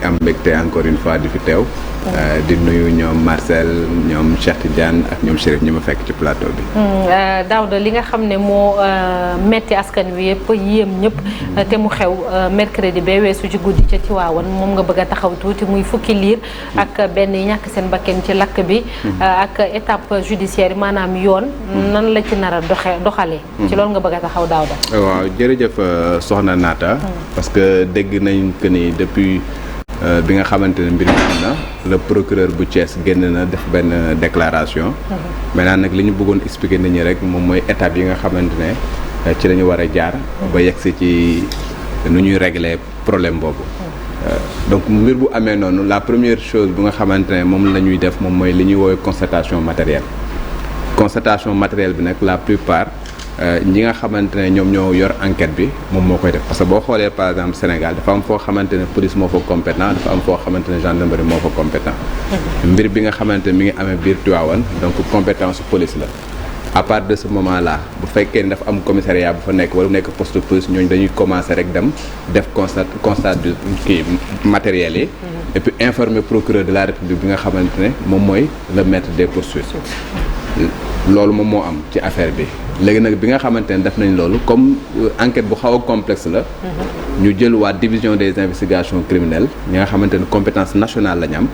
am mbégte encore une fois di fi teew. di nuyu ñoom Marcel ñoom Cheikh Tidiane ak ñoom Chérif ñi ma fekk ci plateau bi. Daouda li nga xam ne moo metti askan wi yëpp yéem ñëpp te mu xew mercredi ba weesu ci guddi ca Tiwaawan moom nga bëgg a taxaw tuuti muy fukki liir ak benn ñàkk seen bakken ci lakk bi ak étape judiciaire maanaam yoon nan la ci nar a doxalee. ci loolu nga bëgg a taxaw Daouda. waaw jërëjëf soxna Naata. parce que dégg nañ que ni depuis. bi nga xamante ne mbir mi am na le procureur bu Thiès génn na def benn déclaration. maintenant nag li ñu bëggoon expliquer nit ñi rek moom mooy étape yi nga xamante ne ci la ñu war a jaar. ba yegsi ci nu ñuy régler problème boobu. donc mbir bu amee noonu la première chose bu nga xamante ne moom la ñuy def moom mooy li ñuy woowee constatation matérielle. constatation matérielle bi nag la plupart. ñi nga xamante ne ñoom ñoo yor enquête bi moom moo koy def parce que boo xoolee par exemple Sénégal dafa am foo xamante ne police moo fa compétent dafa am foo xamante ne gendarmerie moo fa compétent mbir bi nga xamante ne mi ngi amee biir Tivaouane donc compétence police la à partir de ce moment là bu fekkee ne dafa am commissariat bu fa nekk wala nekk poste de police ñooñu dañuy commencer rek dem def constat du kii matériel yi et puis informer procureur de la République bi nga xamante ne moom mooy le maître des poursuites loolu moom moo am ci affaire bi léegi nag bi nga xamante ne def nañ loolu comme enquête bu xaw a complexe la ñu jël waa division des investigations criminelles ñi nga xamante ne compétence nationale la ñu am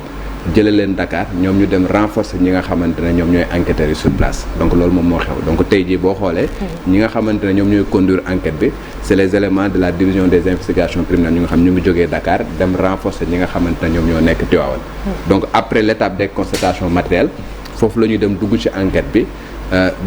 jële leen Dakar ñoom ñu dem renforcer ñi nga xamante ne ñoom ñooy enquêteurs yi sur place donc loolu moom moo xew donc tey jii boo xoolee ñi nga xamante ne ñoom ñooy conduire enquête bi c'est les éléments de la division des investigations criminelles ñu nga xam ñu ngi jógee Dakar dem renforcer ñi nga xamante ne ñoom ñoo nekk Tivaouane donc après l'étape des constatations matérielles foofu la ñuy dem dugg ci enquête bi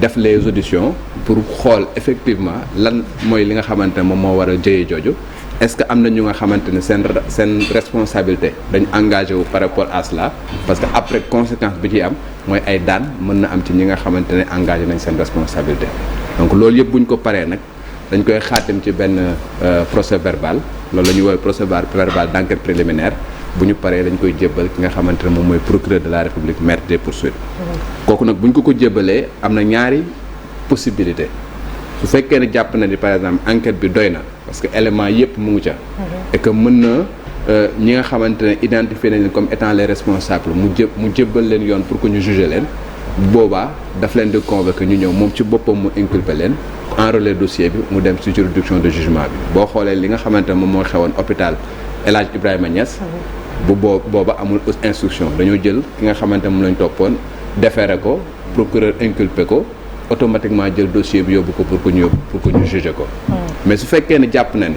def les auditions pour xool effectivement lan mooy li nga xamante ne moom moo war a jëyee jooju est-ce que am na ñu nga xamante ne seen responsabilité dañ engagé wu par rapport à cela parce que après conséquence bi ci am mooy ay daan mën na am ci ñi nga xamante ne engagé nañ seen responsabilité donc loolu yëpp bu ñu ko paree nag dañ koy xaatim ci benn procès verbal loolu la ñuy woowee procès verbal d'enquête préliminaire bu ñu paree dañ koy jébbal ki nga xamante ne moom mooy procureur de la République maître des poursuites kooku nag bu ñu ko jébbalee am na ñaari possibilité su fekkee ne jàpp na ni par exemple enquête bi doy na parce que élément yëpp mu ngi ca et que mën na ñi nga xamante ne identifié nañ leen comme étant les responsables mu jébbal leen yoon pour que ñu juger leen boobaa daf leen di convoquer ñu ñëw moom ci boppam mu inculper leen enrôler dossier bi mu dem ci juridiction de jugement bi boo xoolee li nga xamante ne moom moo xewoon hôpital El Hadj Ibrahima Niass booba amul instruction dañoo jël ki nga xamante moom lañ toppoon déféré ko procureur inculpé ko automatiquement jël dossier bi yóbbu ko pour que ñu juger ko mais su fekkee ne jàpp na ni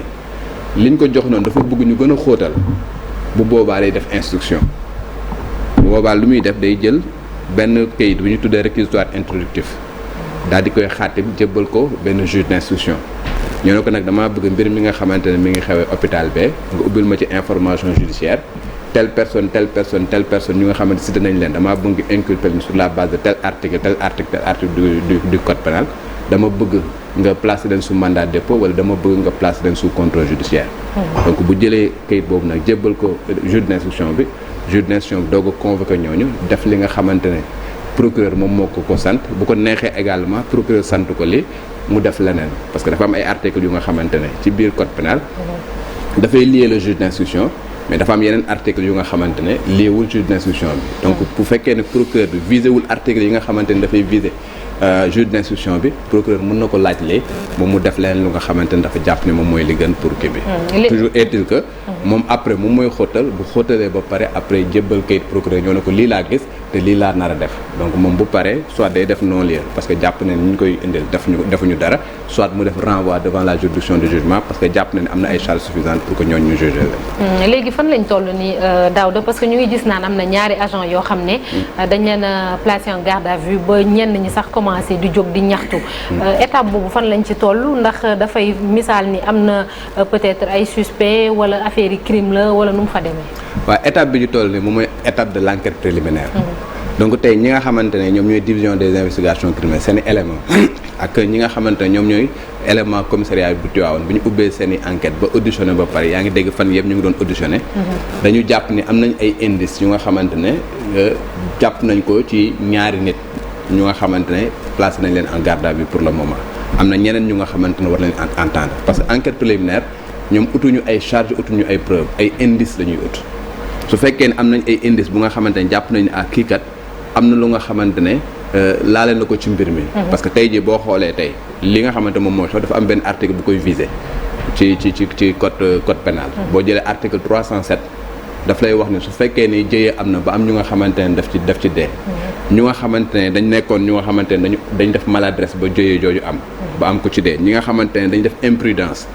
liñ ko jox noonu dafa bëgg ñu gën a xóotal bu boobaa day def instruction bu boobaa lu muy def day jël benn kayit bu ñu tuddee réquisitoire introductif daal di koy xaatim jébbal ko benn juge d'instruction ñoo ne ko nag damaa bëgg mbir mi nga xamante ne mi ngi xewee hôpital be nga ubbil ma ci information judiciaire telle personne ñu nga xamante cité nañ leen damaa bëgg inculper leen sur la base de tel article du code pénal dama bëgg nga placer leen sous mandat de dépôt wala dama bëgg nga placer leen sous contrôle judiciaire donc bu jëlee kayit boobu nag jébbal ko juge d'instruction bi doog a convoquer ñooñu def li nga xamante ne procureur moom moo ko sant bu ko neexee également procureur sant ko li mu def leneen parce que dafa am ay articles yu nga xamante ne ci biir code pénal dafay lier le juge d'instruction mais dafa am yeneen articles yu nga xamante ne liewul juge d'instruction bi donc bu fekkee ne procureur bi visé wul articles yi nga xamante ne dafay visé juge d'instruction bi procureur mën na ko laaj lee moom mu def leneen lu nga xamante ne dafa jàpp ne moom mooy li gën pour kii bi toujours est-il que moom après moom mooy xóotal bu xóotalee ba pare après jébbal kayit procureur ñoo ne ko lii laa gis te lii laa nar a def donc moom bu paree soit day def non-lieu parce que jàpp ne ni ñu koy indil defuñu dara soit mu def renvoi devant la juridiction de jugement parce que jàpp na ne am na ay charges suffisantes pour que ñooñu ñu juger leen. léegi fan lañ toll ni Daouda parce que ñu ngi gis naan am na ñaari agent yoo xam ne dañ leen a placé en garde à vue ba ñenn ñi sax commencé di jóg di ñaxtu étape boobu fan lañ ci toll ndax dafay misaal ni am na peut-être ay suspect wala affaire yi crime la wala nu mu fa demee. waaw étape bi ñu toll ni moom mooy étape de l'enquête préliminaire. donc tey ñi nga xamante ne ñoom ñooy division des investigations criminelles seen i éléments ak ñi nga xamante ne ñoom ñooy élément commissariat bu Tivaouane bu ñu ubbee seen i enquête ba auditionné ba pare yaa ngi dégg fan yëpp ñu ngi doon auditionné. dañu jàpp ni am nañ ay indices yu nga xamante ne jàpp nañ ko ci ñaari nit ñu nga xamante ne placé nañ leen en garde à vue pour le moment am na ñeneen ñu nga xamante ne war nañ entendre parce que enquête préliminaire ñoom utuñu ay charges utuñu ay preuves ay indices la ñuy ut su fekkee ne am nañ ay indice bu nga xamante ne jàpp nañ ne kii kat am na lu nga xamante ne laale na ko ci mbir mi. parce que tey jii boo xoolee tey li nga xamante moom mooy dafa am benn article bu koy visé ci code pénal. boo jëlee article 307 daf lay wax ne su fekkee ni jëyee am na ba am ñu nga xamante ne daf ci dee. ñu nga xamante ne dañ nekkoon ñu nga xamante ne dañ def maladresse ba jëyee jooju am. ba am ko ci dee ñi nga xamante ne dañ def imprudence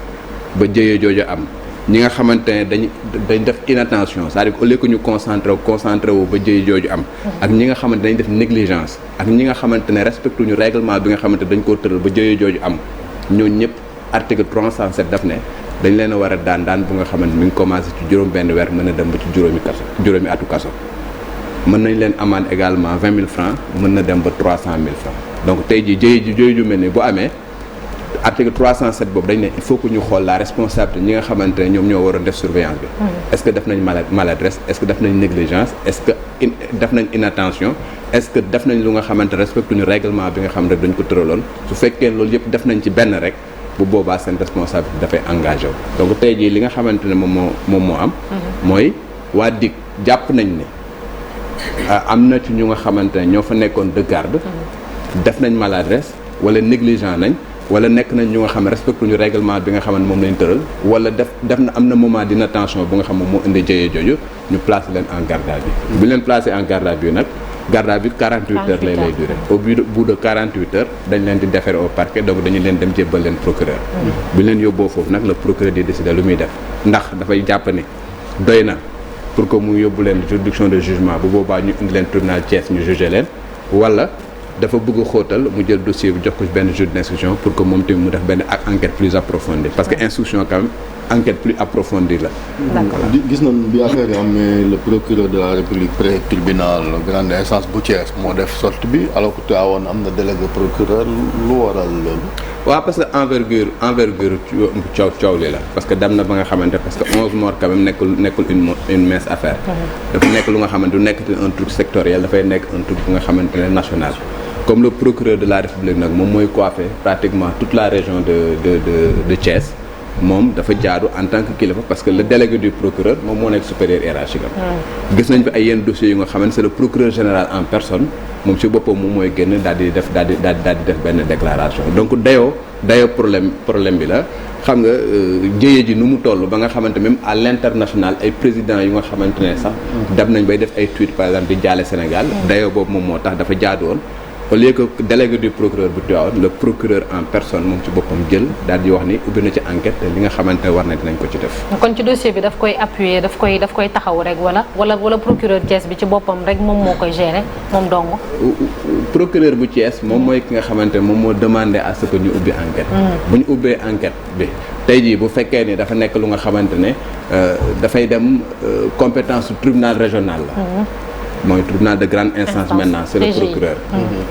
ba jëyee jooju am. ñi nga xamante ne dañ def inattention c'est-à-dire au lieu que ñu concentré wu ba jëye jooju am ak ñi nga xamante dañ def négligence ak ñi nga xamante ne respecté ñu règlement bi nga xamante dañ koo tëral ba jëye jooju am ñooñu ñëpp article 307 daf ne dañ leen a war a daan bu nga xamante mi ngi commencé ci juróom benn weer mën a dem ba ci juróomi atu kaso mën nañ leen amende également 20 000 francs mën na dem ba 300 000 francs donc tey jii jëye ju mel ni bu amee article 307 boobu dañ ne il faut que ñu xool la responsabilité ñi nga xamante ne ñoom ñoo waroon def surveillance bi. est-ce que def nañ maladresse est-ce que def nañ négligence est-ce que def nañ inattention est-ce que def nañ lu nga xamante ne respecté ñu règlement bi nga xam ne dañ ko tëraloon su fekkee loolu yëpp def nañ ci benn rek bu boobaa seen responsabilité dafay engagé wu. donc tey jii li nga xamante ne moom moo am. mooy waa DIC jàpp nañ ne am na ci ñu nga xamante ne ñoo fa nekkoon de garde. def nañ maladresse wala négligent nañ. wala nekk nañ ñu nga xam ne respecté ñu règlement bi nga xam ne moom lañ tëral wala def na am na moment d'inattention bu nga xam ne moo indi jëyee jooju ñu placé leen en garde à vue bu ñu leen placé en garde à vue nag garde à vue 48 heures lay durer au bout de 48 heures dañ leen di déférer au parquet donc dañu leen dem jébbal leen procureur bu ñu leen yóbboo foofu nag le procureur di décider lu muy def ndax dafay jàpp ni doy na pour que mu yóbbu leen juridiction de jugement bu boobaa ñu indi leen tribunal Thiès ñu jugé leen wala dafa bëgg a xóotal mu jël dossier bi jox ko benn juge d'instruction pour que moom tamit mu def benn enquête plus approfondie parce que instruction quand même enquête plus approfondie la. d'accord gis nañ bi affaire yi amee le procureur de la République près tribunal grande instance bu Thiès moo def sortie bi alors que Tivaouane am na délégué procureur lu waral loolu. waaw parce que envergure coow li la parce que dem na ba nga xamante parce que 11 morts quand même nekkul une mince affaire. dafa nekk lu nga xamante du nekk un truc sectoriel dafay nekk un truc bu nga xamante ne national. comme le procureur de la République nag moom mooy coiffé pratiquement toute la région de Thiès moom dafa jaadu en tant que kilifa parce que le délégué du procureur moom moo nekk supérieur hiérarchique am. gis nañ fi ay yenn dossiers yu nga xamante c'est le procureur général en personne moom ci boppam moom mooy génn daal di def benn déclaration donc dayoo problème bi la xam nga jëye ji nu mu toll ba nga xamante même à l'international ay présidents yu nga xamante ne sax dem nañ bay def ay tweets par exemple di jaale Sénégal dayoo boobu moom moo tax dafa jaadu woon au lieu que délégué du procureur bu Tivaouane le procureur en personne moom ci boppam jël daal di wax ni ubbi na ci enquête te li nga xamante ne war na dinañ ko ci def. kon ci dossier bi daf koy appuyer daf koy taxaw rek wala procureur Thiès bi ci boppam rek moom moo koy gérer moom dong. procureur bu Thiès moom mooy ki nga xamante ne moom moo demandé à ce que ñu ubbi enquête. bu ñu ubbee enquête bi tey jii bu fekkee ni dafa nekk lu nga xamante ne dafay dem compétence su tribunal régional la. mooy tribunal de grande instance maintenant c'est le procureur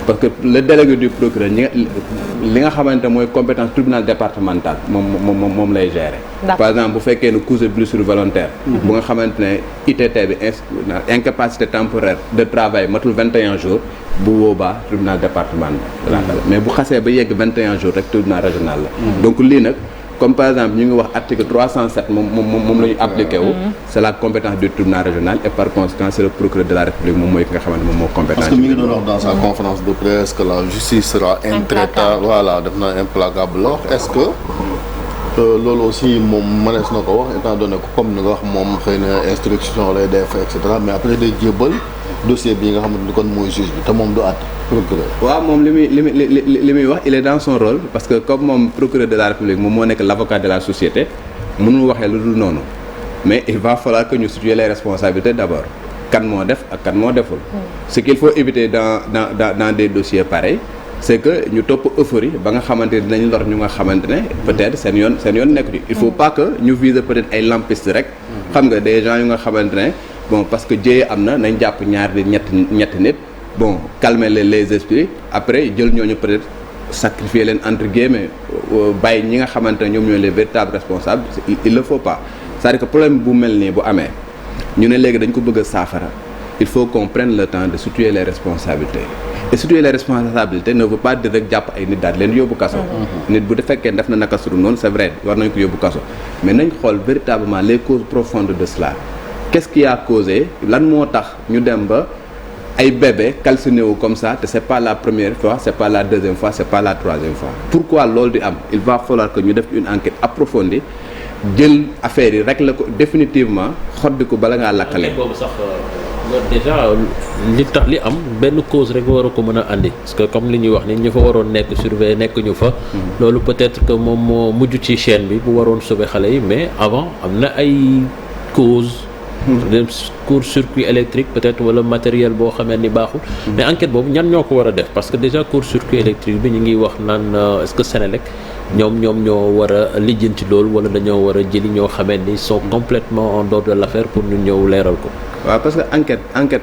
parce que le délégué du procureur li nga xamante mooy compétence tribunal départemental moom lay gérer par exemple bu fekkee ne cause de blessure volontaire bu nga xamante ne ITT bi incapacité temporaire de travail matul 21 jours bu boobaa tribunal départemental mais bu xasee ba yegg 21 jours rek tribunal régional la donc lii nag comme par exemple ñu ngi wax article 307 moom la ñu appliqué wu c'est la compétence du tribunal régional et par conséquent c'est le procureur de la République moom mooy ki nga xamante moom moo compétence. parce que mi ngi doon wax dans sa conférence de presse que la justice sera intraitable voilà def na implacable la est-ce que loolu aussi moom mënees na ko wax étant donné que comme ni nga wax moom xëy na instruction lay def et cetera mais après day jébbal dossier bi nga xamante ni kon mooy juge bi te moom du àtte procureur. waaw moom li muy wax il est dans son rôle parce que comme moom procureur de la République moom moo nekk l'avocat de la société mënul waxee lu dul noonu mais il va falloir que ñu situer les responsabilités d'abord kan moo def ak kan moo deful. ce qu'il faut éviter dans des dossiers pareils c'est que ñu topp euphorie ba nga xamante ne dinañ lor ñu nga xamante ne peut-être seen yoon nekk ci il faut pas que ñu viser peut-être ay lampistes rek xam nga des gens yu nga xamante ne bon parce que jëye am na nañ jàpp ñaar di ñetti nit bon calmer les esprits après jël ñooñu peut-être sacrifier leen entre guillemets bàyyi ñi nga xamante ne ñoom ñooy les véritables responsables il le faut pas c'est-à-dire que problème bu mel nii bu amee ñu ne léegi dañ ko bëgg a saafara il faut qu'on prenne le temps de situer les responsabilités et situer les responsabilités ne veut pas dire rek jàpp ay nit daal leen yóbbu kaso nit bu fekkee def na naka suru noonu c'est vrai war nañ ko yóbbu kaso mais nañ xool véritablement les causes profondes de cela qu'est-ce qui a causé lan moo tax ñu dem ba ay bébé calciné wu comme ça te c'est pas la première fois c'est pas la deuxième fois c'est pas la troisième fois pourquoi loolu di am il va falloir que ñu def une enquête approfondie jël affaire yi régler ko définitivement xoddi ko bala ngaa lakkale. boobu sax déjà li tax li am benn cause rek war a ko mën a andi parce que comme li ñuy wax ni ñu fa waroon nekk surveiller nekk ñu fa. loolu peut-être que moom moo mujj ci chaîne bi bu waroon sauver xale yi mais avant am na ay cause de court-circuit électrique peut-être wala matériel boo xamee ni baaxul. mais enquête boobu ñan ñoo ko war a def parce que déjà court-circuit électrique bi ñu ngi wax naan est-ce que Senelec ñoom ñoo war a lijjanti loolu wala dañoo war a jëli ñoo xamee ni sont complètement en dehors de l'affaire pour ñu ñëw leeral ko. waaw parce que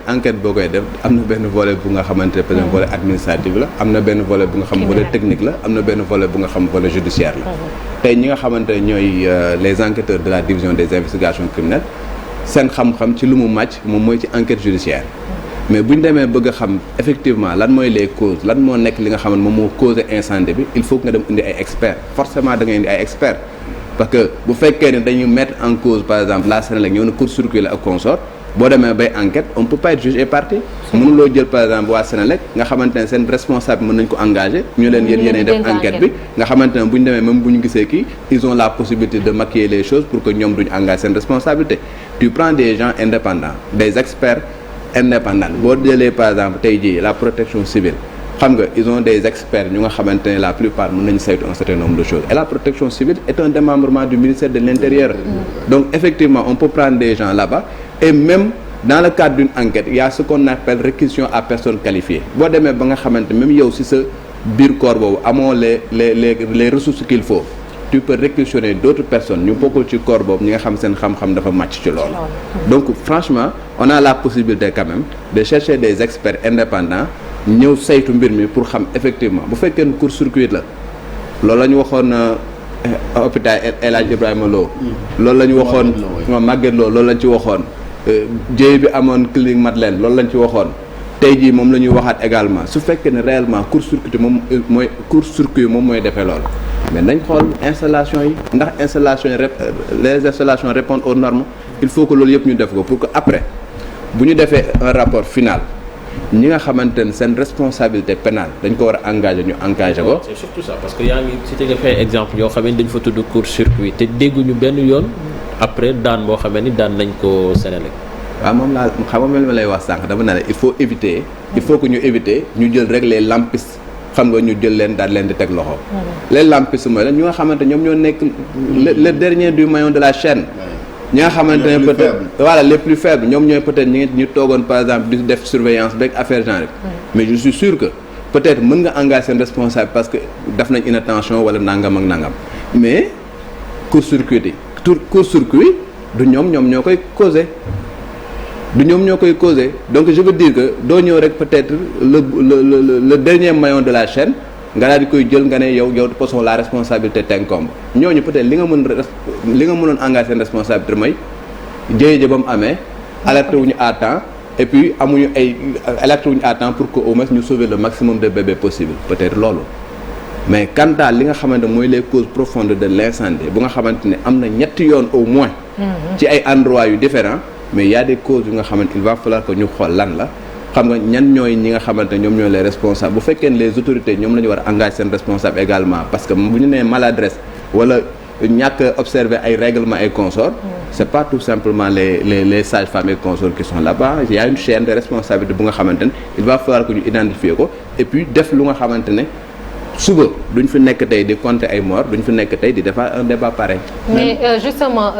enquête boo koy def am na benn volet bu nga xamante ne peut-être volet administratif la am na benn volet bu nga xam volet technique la am na benn volet bu nga xam volet judiciaire la. tey ñi nga xamante ne ñooy les enquêteurs de la division des investigations criminelles seen xam-xam ci lu mu màcc moom mooy ci enquête judiciaire mais bu ñu demee bëgg a xam effectivement lan mooy les causes lan moo nekk li nga xam ne moom moo causé incendie bi il faut que nga dem indi ay experts forcément da ngay indi ay experts parce que bu fekkee ne dañu mettre en cause par exemple la Senelec ñëw na court-circuit la ak consort boo demee bay enquête on peut pas être juge et partie mënuloo jël par exemple waa Senelec nga xamante ne seen responsable mën nañ ko engagé ñu leen yéenay def enquête bi nga xamante ne bu ñu demee même bu ñu gisee kii ils ont la possibilité de maquiller les choses pour que ñoom duñu engagé seen responsabilité tu prends des gens indépendants des experts indépendants boo jëlee par exemple tey jii la protection civile xam nga ils ont des experts ñu nga xamante ne la plupart mën nañu saytu un certain nombre de choses et la protection civile est un démembrement du ministère de l'Intérieur donc effectivement on peut prendre des gens là-bas et même dans le cadre d'une enquête il y a ce qu'on appelle réquisition à personne qualifiée boo demee ba nga xamante même yow ci sa biir corps boobu amoo les ressources qu'il faut tu peux réquisitionner d'autres personnes ñu bokkul ci corps boobu ñi nga xam seen xam-xam dafa màcc ci loolu donc franchement on a la possibilité quand même de chercher des experts indépendants ñëw saytu mbir mi pour xam effectivement bu fekkee ne court-circuit la loolu la ñu waxoon hôpital El Hadj Ibrahima Lo loolu la ñu waxoon Maguette Lo loolu lañ ci waxoon jéey bi amoon clinique Madeleine loolu lañ ci waxoon tey jii moom la ñuy waxaat également su fekkee ne réellement court-circuit moom mooy defee loolu mais nañ xool installation yi ndax installation yi les installations répondent aux normes il faut que loolu yëpp ñu def ko pour que après bu ñu defee un rapport final ñi nga xamante ne seen responsabilité pénale dañ ko war a engagé ñu engagé ko. c'est surtout ça parce que yaa ngi cité nga fay exemple yoo xam ne dañ fa tudd court-circuit te dégguñu benn yoon après daan boo xamee ni daan nañ ko Senelec. waaw moom laa xam nga ma lay wax sànq dama ne la il faut que ñu éviter ñu jël rek les lampistes xam nga ñu jël leen daal leen di teg loxo. les lampistes mooy la ñu nga xamante ñoom ñoo nekk le dernier du maillon de la chaîne. ñi nga xamante ne peut-être voilà les plus faibles ñoom ñooy peut-être ñu toogoon par exemple di def surveillance beeg affaire genre mais je suis sûr que peut-être mën nga engager seen responsable parce que def nañ inattention wala nangam ak nangam mais court-circuit du ñoom ñoo koy causer donc je veux dire que doo ñëw rek peut-être le dernier maillon de la chaîne nga daal di koy jël nga ne yow de façon la responsabilité t'incombe ñooñu peut-être li nga mënoon engagé seen responsabilité mooy jëye ba mu amee alerté wuñu à temps et puis alerté wuñu à temps pour que au moins ñu sauver le maximum de bébés possible peut-être loolu mais quant à li nga xamante mooy les causes profondes de l'incendie bu nga xamante ne am na ñetti yoon au moins ci ay endroits yu différents mais il y a des causes yu nga xamante il va falloir que ñu xool lan la xam nga ñan ñooy ñi nga xamante ñoom ñooy les responsables bu fekkee ne les autorités ñoom la ñu war a engager seen responsable également parce que bu ñu nee maladresse wala ñàkk observer ay règlements et consorts c'est pas tout simplement les sages-femmes et consorts qui sont là-bas il y a une chaîne de responsabilité bu nga xamante ne il va falloir que ñu identifier ko et puis def lu nga xamante ne suba duñ fi nekk tey di compter ay morts duñ fi nekk tey di defaat un débat pareil. mais justement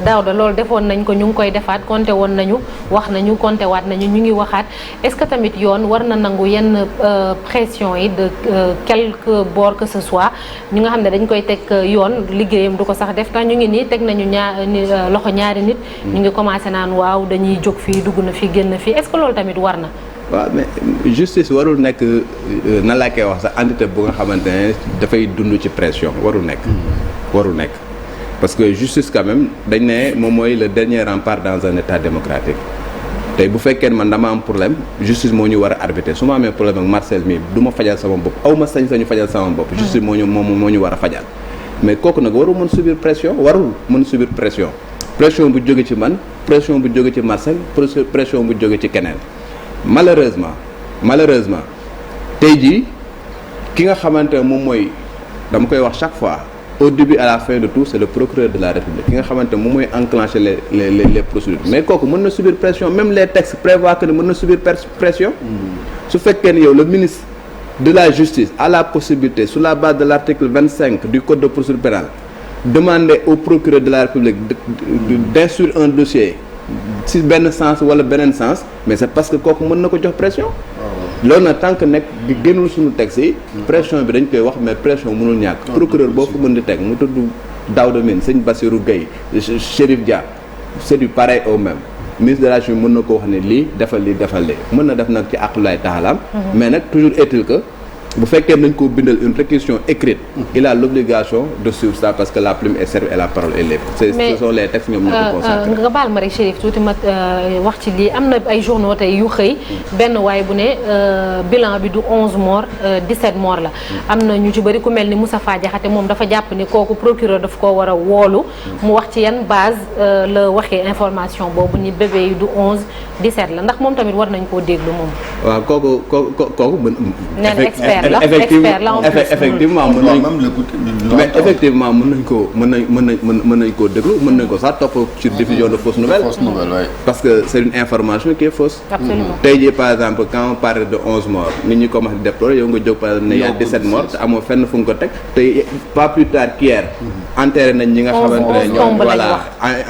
Daouda loolu defoon nañ ko ñu ngi koy defaat compter woon nañu wax nañu compter waat nañu ñu ngi waxaat est-ce que tamit yoon war na nangu yenn pression yi de quelque bord que ce soit ñu nga xam ne dañ koy teg yoon liggéeyam du ko sax def tax ñu ngi nii teg nañu loxo ñaari nit. ñu ngi commencé naan waaw dañuy jóg fii dugg na fii génn fii est-ce que loolu tamit war na. waaw mais justice warul nekk na laa koy wax sax entité bu nga xamante ne dafay dund ci pression warul nekk parce que justice quand même dañ ne moom mooy le dernier rempart dans un état démocratique tey bu fekkee man dama am problème justice moo ñu war a arbitrer su ma amee problème ak Marcel mii du ma fajal sama bopp aw ma sañ-sañu fajal sama bopp justice moo ñu war a fajal mais kooku nag warul mën subir pression pression bu jóge ci man pression bu jóge ci Marcel pression bu jóge ci keneen malheureusement tey jii ki nga xamante ne moom mooy dama koy wax chaque fois au début à la fin de tout c'est le procureur de la République ki nga xamante ne moom mooy enclencher les procédures mais kooku mën na subir pression même les textes prévoient que ne mën na subir pression su fekkee ne yow le ministre de la justice a la possibilité sur la base de l'article 25 du code de procédure pénale demander au procureur de la République d'instruire un dossier si benn sens wala beneen sens mais c'est parce que kooku mën na ko jox pression loolu nag tant que nekk génnul suñu texte yi pression bi dañ koy wax mais pression mënul ñàkk procureur boo fa mën di teg mu tudd Daouda Mine sëñ Bassirou Gueye Chérif Dia c'est du pareil au même ministre de la Justice mën na ko wax ne lii defal mën na def nag ci àqulaay taxalaam mais nag toujours est-il que bu fekkee nañ ko bindal une réquisition écrite il a l'obligation de suivre ça parce que la plume est serve et la parole est libre ce sont les textes ñoom ñoo ko consacré nga baal ma rek Chérif tuuti ma wax ci lii am na ay journaux tey yu xëy benn waaye bu ne bilan bi du 11 morts 17 morts la am na ñu ci bëri ku mel ni Moustapha Diakhaté moom dafa jàpp ni kooku procureur daf koo war a woolu mu wax ci yan base la waxee information boobu ni bébé yi du 11 17 la ndax moom tamit war nañ koo déglu moom waaw kooku neen expert effectivement mën nañ mais effectivement mën nañ koo déglu mën nañ ko sax topp sur diffusion de fausses nouvelles parce que c'est une information qui est fausse. Absolument. tey jii par exemple quand on parle de 11 morts nit ñi commencé déplorer yow nga jóg par exemple ne y a 17 morts te amoo fenn fu nga ko teg te pas plus tard qu'hier enterré nañ ñi nga xamante ne ñoom voilà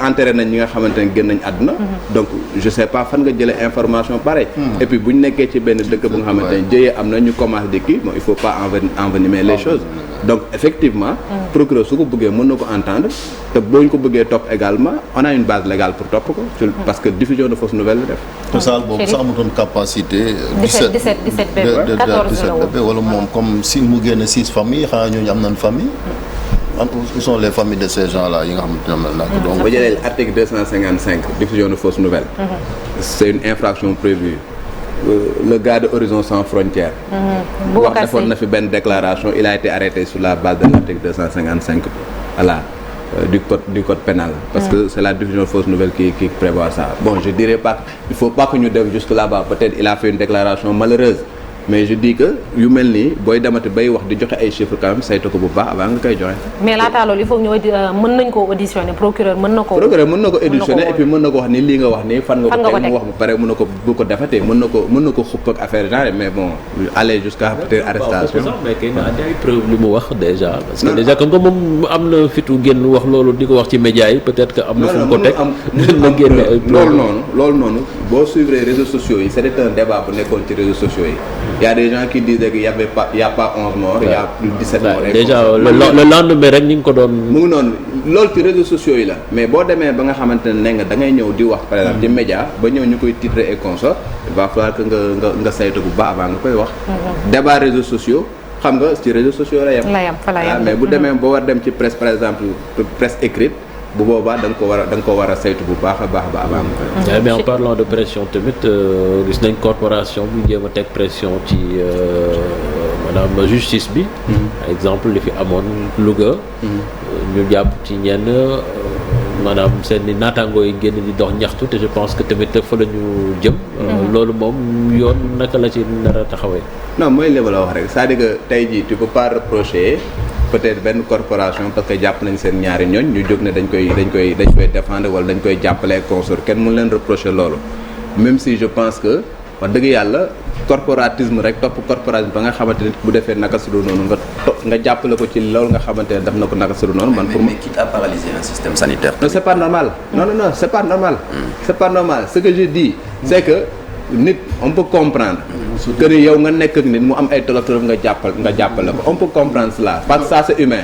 enterré nañ ñi nga xamante ne génn nañ àdduna donc je sais pas fan nga jëlee information pareil et puis bu ñu nekkee ci benn dëkk bu nga xamante ne jëyee am na ñu commencé di kii bon il faut pas envenimer les choses donc effectivement procureur su ko bëggee mën na ko entendre te boo ñu ko bëggee topp également on a une base légale pour topp ko parce que diffusion de fausses nouvelles la def te saal boobu sax amutoon capacité 17 bébé 14 bébé wala moom comme si mu génne 6 familles xanaa ñooñu am nañ famille où sont les familles de ces gens là yi nga xamante ne mel na donc ba jëlee article 255 diffusion de fausses nouvelles c'est une infraction prévue le gars de Horizon Sans Frontières wax defoon na fi benn déclaration il a été arrêté sur la base de l'article 255 voilà du code pénal parce que c'est la diffusion de fausses nouvelles qui prévoit ça bon je dirais pas il faut pas que ñu dem jusque là-bas peut-être il a fait une déclaration malheureuse mais je dis que yu mel nii booy demati bay wax di joxe ay chiffres quand même saytu ko bu baax avant nga koy joxe. mais laataa loolu il faut que ñu mën nañ koo auditionner procureur mën na ko. auditionner et puis mën na ko wax ni lii nga wax nii fan nga ko teg mu wax ba pare mën na ko bu ko defatee mën na ko xupp ak affaire genre mais bon aller jusqu'à peut-être arrestation. mais kay naa ay preuve li mu wax déjà. parce que déjà comme que moom am na fitu génn wax loolu di ko wax ci médias yi peut-être que am na fu mu ko teg. na génne ay loolu noonu boo suivre réseaux sociaux yi c'était un débat bu nekkoon ci réseaux sociaux yi. Il y a des gens qui disaient qu'il y a pas 11 morts, il y a plus de 17 morts. Déjà le lendemain rek ñu ngi ko doon. mu ngi noonu loolu ci réseaux sociaux yi la mais boo demee ba nga xamante ne nga da ngay ñëw di wax par exemple ci média ba ñëw ñu koy titrer et consort il va falloir que nga saytu bu baax avant nga koy wax. débat réseaux sociaux xam nga ci réseaux sociaux la yem. mais bu demee boo war dem ci presse par exemple presse écrite. bu boobaa da nga ko war a saytu bu baax a baax ba avant. mais en parlant de pression tamit gis nañ corporation bu jéem a teg pression ci maanaam justice bi. par exemple li fi amoon Louga. ñu jàpp ci ñenn maanaam seen i naataangoo yi génn di dox ñaxtu te je pense que tamit fa la ñu jëm. loolu moom yoon naka la ci nar a taxawee. non mooy li ma la wax rek c'est-à-dire que tey jii tu peux pas reprocher. peut-être benn corporation parce que jàpp nañ seen ñaari ñooñ ñu jóg ne dañ koy défendre wala dañ koy jàppale consort kenn mënu leen reprocher loolu même si je pense que wax dëgg yàlla corporatisme rek topp corporatisme ba nga xamante ne bu defee naka su dul noonu nga jàppale ko ci loolu nga xamante ne def na ko naka su dul noonu man pour mais quitte à paralyser un système sanitaire. non c'est pas normal non c'est pas normal c'est pas normal ce que je dis c'est que nit on peut comprendre que ni yow nga nekk ak nit mu am ay tolof-tolof nga jàppale ko on peut comprendre cela parce que ça c'est humain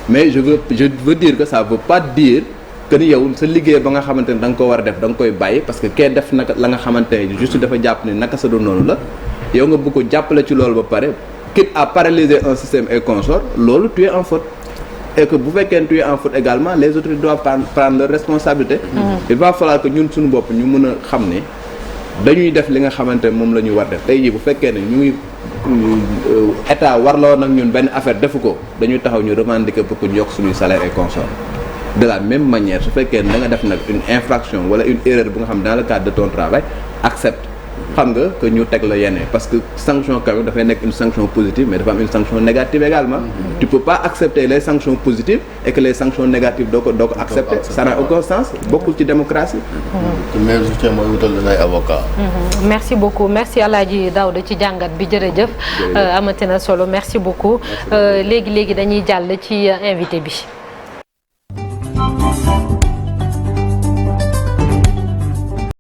mais je veux dire que ça veut pas dire que ni yow sa liggéey ba nga xamante ne da nga ko war a def da nga koy bàyyi parce que kee def naka la nga xamante ne juste dafa jàpp ne naka sa doon noonu la yow nga bëgg ko jàppale ci loolu ba pare quitte à paralyser un système et consort loolu tu es en faute et que bu fekkee ne tu es en faute également les autorités doivent prendre leur responsabilité il va falloir que ñun suñu bopp ñu mën a xam ne dañuy def li nga xamante ne moom la ñu war def tey jii bu fekkee ne ñu ngi état warloo nag ñun benn affaire defu ko dañuy taxaw ñu revendiquer pour que ñu yokk suñuy salaire et consort de la même manière su fekkee da nga def nag une infraction wala une erreur bu nga xam dans le cadre de ton travail accepte xam nga que ñu teg la yenn parce que sanction quand même dafay nekk une sanction positive mais dafa am une sanction négative également. Tu peux pas accepter les sanctions positives et que les sanctions négatives doo ko accepter ça n'a aucun sens bokkul ci démocratie. mais je tiens mooy wutal leen ay avocat. merci beaucoup merci Alaaji Daouda ci jàngat bi jërëjëf. amati na solo merci beaucoup léegi dañuy jàll ci invité bi.